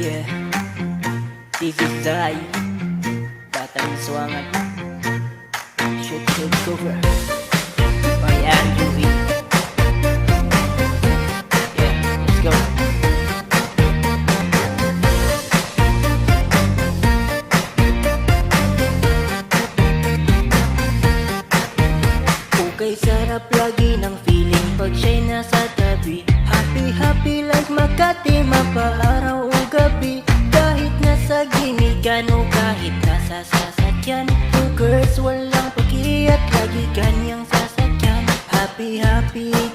Yeah, this is Zai, Batang Swangat, shoot cover by Andrew E. Yeah, let's go. Okay, sarap lagi ng feeling pag siya'y nasa tabi. Happy like Makati, mapaaraw o gabi. Kahit nasa gimikan o kahit nasa sasakyan. Two girls, walang pakiat, lagi kanyang sasakyan. Happy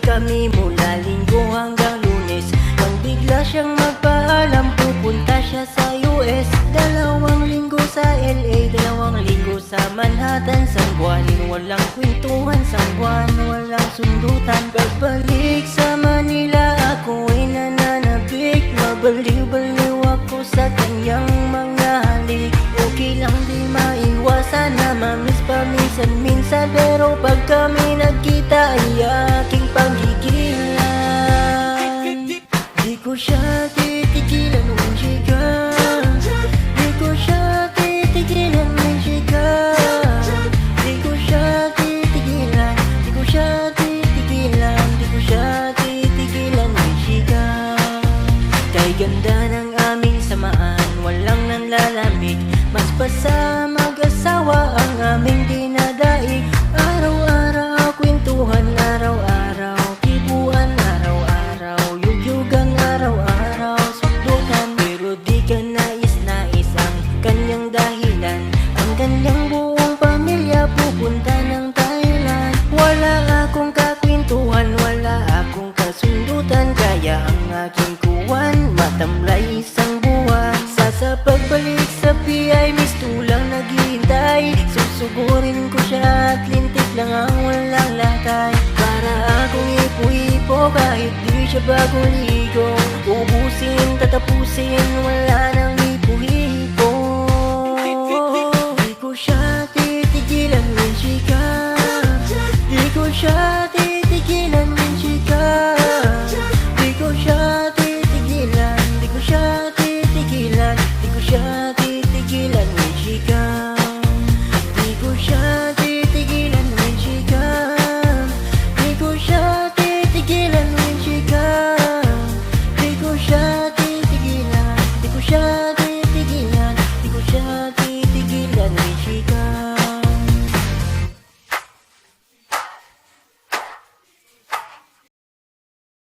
kami mula Linggo hanggang Lunes. Nang bigla siyang magpaalam, pupunta siya sa US. 2 linggo sa LA, 2 linggo sa Manhattan. San Juan, walang kwentuhan. San Juan, walang sundutan. Pagbalik sa Manila, ako ay nananabik. Mabaliw-baliw ako sa kanyang mga halik. Okay lang di maiwasan na mamiss paminsan-minsan, pero pag kami nagkita ay aking panggigilan. Di ko siya titigilan ng chika. Di ko siya titigilan ng chika. Di ko siya titigilan. Di ko siya titigilan. Di ko siya titigilan ng chika. Kay ganda ng aming samaan, walang nanlalamig. Mas basta mag-asawa ang aming dinadaig. Araw-araw kwentuhan, araw-araw kibuan, araw-araw yugyugan, araw-araw sundukan. Pero di ka nais-nais ang kanyang dahilan. Ang kanyang buong pamilya pupunta ng Thailand. Wala akong kakwentuhan, wala akong kasundutan. Kaya ang aking kuwan matamlay isang buwan. Sa pagbalik sa PI, mistulang naghihintay. Susugurin ko siya at lintik lang ang walang latay. Para akong ipo-ipo kahit di siya bagong ligo. Ubusin, tatapusin, wala nang